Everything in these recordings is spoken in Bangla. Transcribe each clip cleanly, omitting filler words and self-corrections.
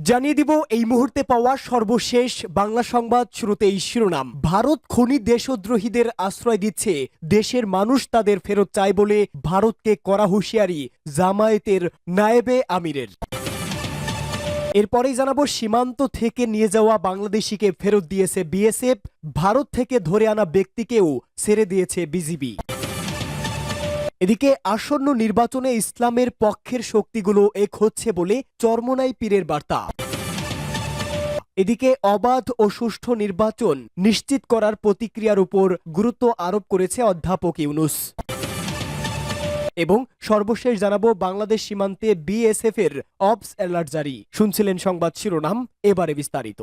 জানিয়ে দিব এই মুহূর্তে পাওয়া সর্বশেষ বাংলা সংবাদ। শুরুতেই শিরোনাম। ভারত খনি দেশদ্রোহীদের আশ্রয় দিচ্ছে, দেশের মানুষ তাদের ফেরত চায় বলে ভারতকে করা হুঁশিয়ারি জামায়াতের নায়েবে আমিরের। এরপরেই জানাবো, সীমান্ত থেকে নিয়ে যাওয়া বাংলাদেশিকে ফেরত দিয়েছে বিএসএফ, ভারত থেকে ধরে আনা ব্যক্তিকেও ছেড়ে দিয়েছে বিজিবি। এদিকে আসন্ন নির্বাচনে ইসলামের পক্ষের শক্তিগুলো এক হচ্ছে বলে চরমোনাই পীরের বার্তা। এদিকে অবাধ ও সুষ্ঠু নির্বাচন নিশ্চিত করার প্রতিক্রিয়ার উপর গুরুত্ব আরোপ করেছে অধ্যাপক ইউনূস। এবং সর্বশেষ জানাবো, বাংলাদেশ সীমান্তে বিএসএফ এর অবস অ্যালার্ট জারি। শুনছিলেন সংবাদ শিরোনাম, এবারে বিস্তারিত।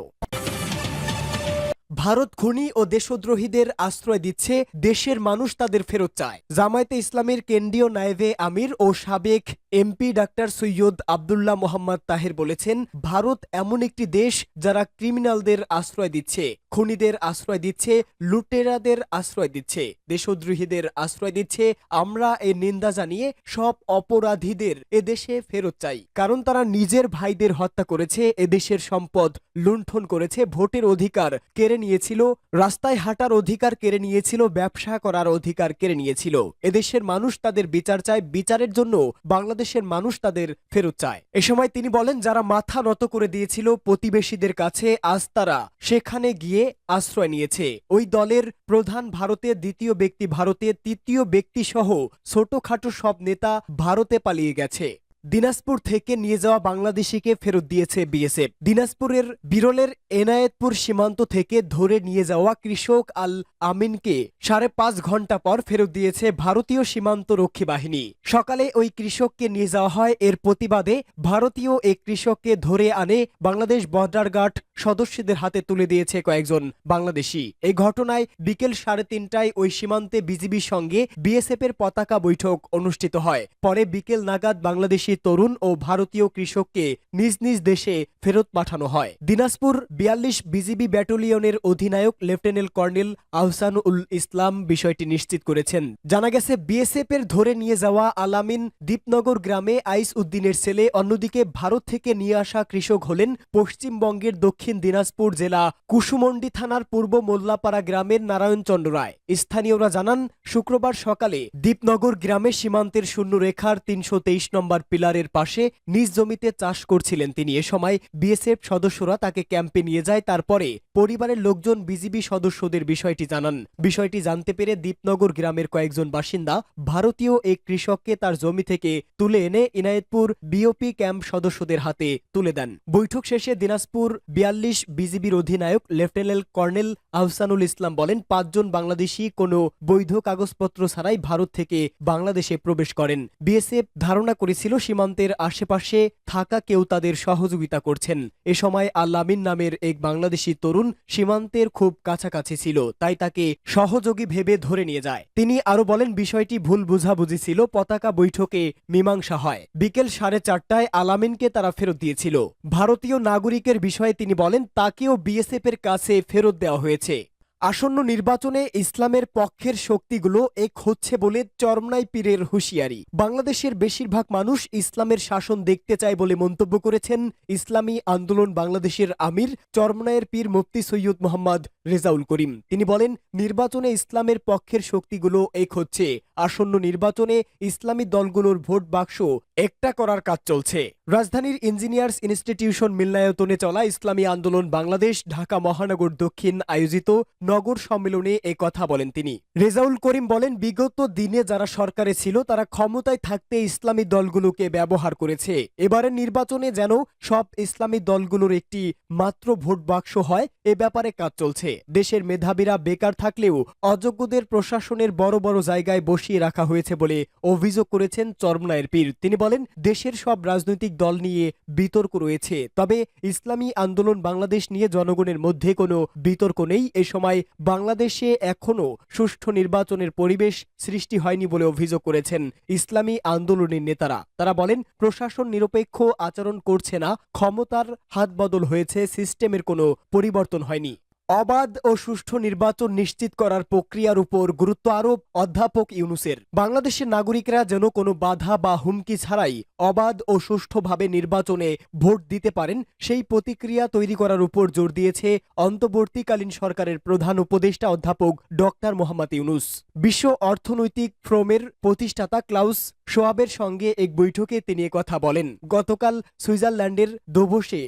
ভারত খনি ও দেশদ্রোহীদের আশ্রয় দিচ্ছে, দেশের মানুষ তাদের ফেরত চায়। জামায়াতে ইসলামের কেন্দ্রীয় নায়েবে আমির ও সাবেক এমপি ডাক্তার সৈয়দ আব্দুল্লাহ মোহাম্মদ তাহের বলেছেন, ভারত এমন একটি দেশ যারা ক্রিমিনালদের আশ্রয় দিচ্ছে, খুনিদের আশ্রয় দিচ্ছে, লুটেরাদের আশ্রয় দিচ্ছে, দেশদ্রোহীদের আশ্রয় দিচ্ছে। আমরা এই নিন্দা জানিয়ে সব অপরাধীদের এদেশে ফেরত চাই, কারণ তারা নিজের ভাইদের হত্যা করেছে, এদেশের সম্পদ লুণ্ঠন করেছে, ভোটের অধিকার কেড়ে নিয়েছিল, রাস্তায় হাঁটার অধিকার কেড়ে নিয়েছিল, ব্যবসা করার অধিকার কেড়ে নিয়েছিল। এদেশের মানুষ তাদের বিচার চায়, বিচারের জন্য বাংলাদেশের মানুষ তাদের ফেরত চায়। এ সময় তিনি বলেন, যারা মাথা নত করে দিয়েছিল প্রতিবেশীদের কাছে, আজ তারা সেখানে গিয়ে আশ্রয় নিয়েছে। ওই দলের প্রধান ভারতে, দ্বিতীয় ব্যক্তি ভারতে, তৃতীয় ব্যক্তি সহ ছোটখাটো সব নেতা ভারতে পালিয়ে গেছে। দিনাজপুর থেকে নিয়ে যাওয়া বাংলাদেশিকে ফেরত দিয়েছে বিএসএফ। দিনাজপুরের বিরলের এনায়েতপুর সীমান্ত থেকে ধরে নিয়ে যাওয়া কৃষক আল আমিনকে 5.5 ঘন্টা পর ফেরত দিয়েছে ভারতীয় সীমান্ত রক্ষী বাহিনী। সকালে ওই কৃষককে নিয়ে যাওয়া হয়। এর প্রতিবাদে ভারতীয় এক কৃষককে ধরে আনে বাংলাদেশ বর্ডার গার্ড সদস্যদের হাতে তুলে দিয়েছে কয়েকজন বাংলাদেশি। এই ঘটনায় বিকেল 3:30টায় ওই সীমান্তে বিজিবির সঙ্গে বিএসএফ এর পতাকা বৈঠক অনুষ্ঠিত হয়। পরে বিকেল নাগাদ বাংলাদেশি তরুণ ও ভারতীয় কৃষককে নিজ নিজ দেশে ফেরত পাঠানো হয়। দিনাজপুর 42 বিজিবি ব্যাটালিয়নের অধিনায়ক লেফটেন্যান্ট কর্নেল আহসানুল ইসলাম বিষয়টি নিশ্চিত করেছেন। জানা গেছে, বিএসএফ এর ধরে নিয়ে যাওয়া আলামিন দীপনগর গ্রামে আইস উদ্দিনের ছেলে। অন্যদিকে ভারত থেকে নিয়ে আসা কৃষক হলেন পশ্চিমবঙ্গের দক্ষিণ দিনাজপুর জেলা কুসুমন্ডি থানার পূর্ব মোল্লাপাড়া গ্রামের নারায়ণচন্দ্র রায়। স্থানীয়রা জানান, শুক্রবার সকালে দীপনগর গ্রামে সীমান্তের শূন্য রেখার 323 নম্বর পিলারের পাশে নিজ জমিতে চাষ করছিলেন তিনি। এ সময় বিএসএফ সদস্যরা তাকে ক্যাম্পে নিয়ে যায়। তারপরে পরিবারের লোকজন বিজিবি সদস্যদের বিষয়টি জানান। বিষয়টি জানতে পেরে দীপনগর গ্রামের কয়েকজন বাসিন্দা ভারতীয় এক কৃষককে তার জমি থেকে তুলে এনে ইনায়েতপুর বিওপি ক্যাম্প সদস্যদের হাতে তুলে দেন। বৈঠক শেষে দিনাজপুর 42 বিজিবির অধিনায়ক লেফটেন্যান্ট কর্নেল আহসানুল ইসলাম বলেন, 5 জন বাংলাদেশি কোনো বৈধ কাগজপত্র ছাড়াই ভারত থেকে বাংলাদেশে প্রবেশ করেন। বিএসএফ ধারণা করেছিল সীমান্তের আশেপাশে থাকা কেউ তাদের সহযোগিতা করছেন। এ সময় আল্লামিন নামের এক বাংলাদেশি তরুণ সীমান্তের খুব কাছাকাছি ছিল, তাই তাকে সহযোগী ভেবে ধরে নিয়ে যায়। তিনি আরো বলেন, বিষয়টি ভুল বুঝাবুঝি ছিল, পতাকা বৈঠকে মীমাংসা হয়। বিকেল 4:30টায় আলামিনকে তারা ফেরত দিয়েছিল। ভারতীয় নাগরিকের বিষয়ে তিনি বলেন, তাকেও বিএসএফ এর কাছে ফেরত দেওয়া হয়েছে। আসন্ন নির্বাচনে ইসলামের পক্ষের শক্তিগুলো এক হচ্ছে বলে চরমোনাই পীরের হুঁশিয়ারি। বাংলাদেশের বেশিরভাগ মানুষ ইসলামের শাসন দেখতে চায় বলে মন্তব্য করেছেন ইসলামী আন্দোলন বাংলাদেশের আমির চরমোনাইয়ের পীর মুফতি সৈয়দ মোহাম্মদ রেজাউল করিম। তিনি বলেন, নির্বাচনে ইসলামের পক্ষের শক্তিগুলো এক হচ্ছে। আসন্ন নির্বাচনে ইসলামী দলগুলোর ভোট বাক্স একটা করার কাজ চলছে। রাজধানীর ইঞ্জিনিয়ার্স ইনস্টিটিউশন মিলনায়তনে চলা ইসলামী আন্দোলন বাংলাদেশ ঢাকা মহানগর দক্ষিণ আয়োজিত নগর সম্মেলনে এ কথা বলেন তিনি। রেজাউল করিম বলেন, বিগত দিনে যারা সরকারে ছিল তারা ক্ষমতায় থাকতে ইসলামী দলগুলোকে ব্যবহার করেছে। এবারের নির্বাচনে যেন সব ইসলামী দলগুলোর একটি মাত্র ভোট বাক্স হয়, এ ব্যাপারে কাজ চলছে। দেশের মেধাবীরা বেকার থাকলেও অযোগ্যদের প্রশাসনের বড় বড় জায়গায় বসিয়ে রাখা হয়েছে বলে অভিযোগ করেছেন চরমোনাইয়ের পীর। তিনি বলেন, দেশের সব রাজনৈতিক দল নিয়ে বিতর্ক রয়েছে, তবে ইসলামী আন্দোলন বাংলাদেশ নিয়ে জনগণের মধ্যে কোনো বিতর্ক নেই। এ সময় বাংলাদেশে এখনো সুষ্ঠু নির্বাচনের পরিবেশ সৃষ্টি হয়নি বলে অভিযোগ করেছেন ইসলামী আন্দোলনের নেতারা। তারা বলেন, প্রশাসন নিরপেক্ষ আচরণ করছে না, ক্ষমতার হাত বদল হয়েছে, সিস্টেমের কোনো পরিবর্তন হয়নি। অবাধ ও সুষ্ঠু নির্বাচন নিশ্চিত করার প্রক্রিয়ার উপর গুরুত্ব আরোপ অধ্যাপক ইউনূসের। বাংলাদেশের নাগরিকরা যেন কোনো বাধা বা হুমকি ছাড়াই অবাধ ও সুষ্ঠুভাবে নির্বাচনে ভোট দিতে পারেন সেই প্রতিক্রিয়া তৈরি করার উপর জোর দিয়েছে অন্তর্বর্তীকালীন সরকারের প্রধান উপদেষ্টা অধ্যাপক ডক্টর মোহাম্মদ ইউনূস। বিশ্ব অর্থনৈতিক ফোরামের প্রতিষ্ঠাতা ক্লাউস শোয়াবের সঙ্গে এক বৈঠকে তিনি কথা বলেন। গতকাল সুইজারল্যান্ডের দাভোসে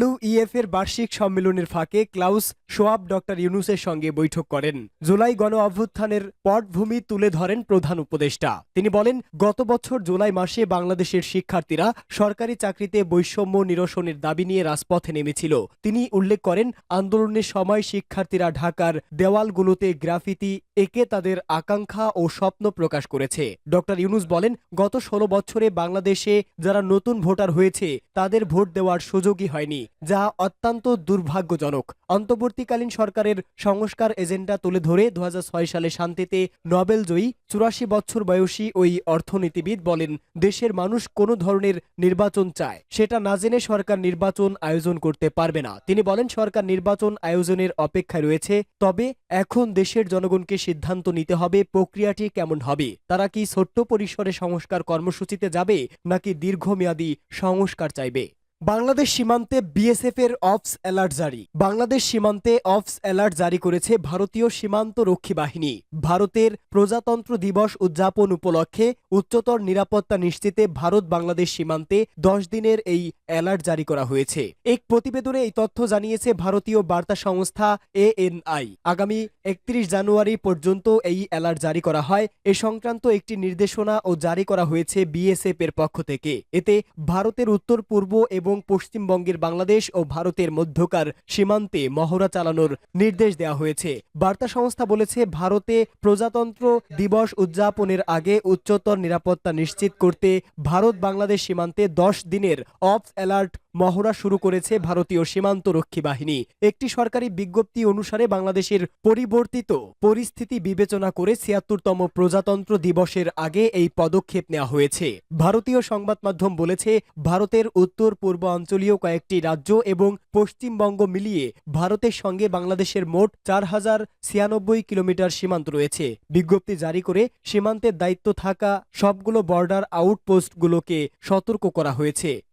WEF এর বার্ষিক সম্মেলনের ফাঁকে ক্লাউস শোয়াব ডক্টর ইউনূসের সঙ্গে বৈঠক করেন। জুলাই গণ অভ্যুত্থানের পটভূমি তুলে ধরেন প্রধান উপদেষ্টা। তিনি বলেন, গত বছর জুলাই মাসে বাংলাদেশের শিক্ষার্থীরা সরকারি চাকরিতে বৈষম্য নিরসনের দাবি নিয়ে রাজপথে নেমেছিল। তিনি উল্লেখ করেন, আন্দোলনের সময় শিক্ষার্থীরা ঢাকার দেওয়ালগুলোতে গ্রাফিতি এঁকে তাদের আকাঙ্ক্ষা ও স্বপ্ন প্রকাশ করেছে। ডক্টর ইউনূস বলেন, গত 16 বছরে বাংলাদেশে যারা নতুন ভোটার হয়েছে তাদের ভোট দেওয়ার সুযোগই হয়নি, যা অত্যন্ত দুর্ভাগ্যজনক। অন্তর্বর্তীকালীন সরকারের সংস্কার এজেন্ডা তুলে ধরে 2006 সালে শান্তিতে নোবেলজয়ী 84 বছর বয়সী ওই অর্থনীতিবিদ বলেন, দেশের মানুষ কোনো ধরনের নির্বাচন চায়, সেটা না জেনে সরকার নির্বাচন আয়োজন করতে পারবে না। তিনি বলেন, সরকার নির্বাচন আয়োজনের অপেক্ষায় রয়েছে, তবে এখন দেশের জনগণকে সিদ্ধান্ত নিতে হবে প্রক্রিয়াটি কেমন হবে। তারা কি ছোট্ট পরিসরে সংস্কার কর্মসূচিতে যাবে নাকি দীর্ঘমেয়াদী সংস্কার চাইবে। বাংলাদেশ সীমান্তে বিএসএফ এর অপস অ্যালার্ট জারি। বাংলাদেশ সীমান্তে অপস অ্যালার্ট জারি করেছে ভারতীয় সীমান্ত রক্ষী বাহিনী। ভারতের প্রজাতন্ত্র দিবস উদযাপন উপলক্ষে উচ্চতর নিরাপত্তা নিশ্চিতে ভারত বাংলাদেশ সীমান্তে 10 দিনের এই অ্যালার্ট জারি করা হয়েছে। এক প্রতিবেদনে এই তথ্য জানিয়েছে ভারতীয় বার্তা সংস্থা ANI। আগামী 31 জানুয়ারি পর্যন্ত এই অ্যালার্ট জারি করা হয়। এ সংক্রান্ত একটি নির্দেশনা ও জারি করা হয়েছে বিএসএফ এর পক্ষ থেকে। এতে ভারতের উত্তর পূর্ব এবং পশ্চিমবঙ্গের বাংলাদেশ ও ভারতের মধ্যকার সীমান্তে মহড়া চালানোর নির্দেশ দেওয়া হয়েছে। বার্তা সংস্থা বলেছে, ভারতে প্রজাতন্ত্র দিবস উদযাপনের আগে উচ্চতর নিরাপত্তা নিশ্চিত করতে ভারত বাংলাদেশ সীমান্তে 10 দিনের অপস অ্যালার্ট মহড়া শুরু করেছে ভারতীয় সীমান্ত রক্ষী বাহিনী। একটি সরকারি বিজ্ঞপ্তি অনুসারে বাংলাদেশের পরিবর্তিত পরিস্থিতি বিবেচনা করে 76তম প্রজাতন্ত্র দিবসের আগে এই পদক্ষেপ নেওয়া হয়েছে। ভারতীয় সংবাদ মাধ্যম বলেছে, ভারতের উত্তর পূর্ব অঞ্চলীয় কয়েকটি রাজ্য এবং পশ্চিমবঙ্গ মিলিয়ে ভারতের সঙ্গে বাংলাদেশের মোট 4096 কিলোমিটার সীমান্ত রয়েছে। বিজ্ঞপ্তি জারি করে সীমান্তের দায়িত্ব থাকা সবগুলো বর্ডার আউটপোস্টগুলোকে সতর্ক করা হয়েছে।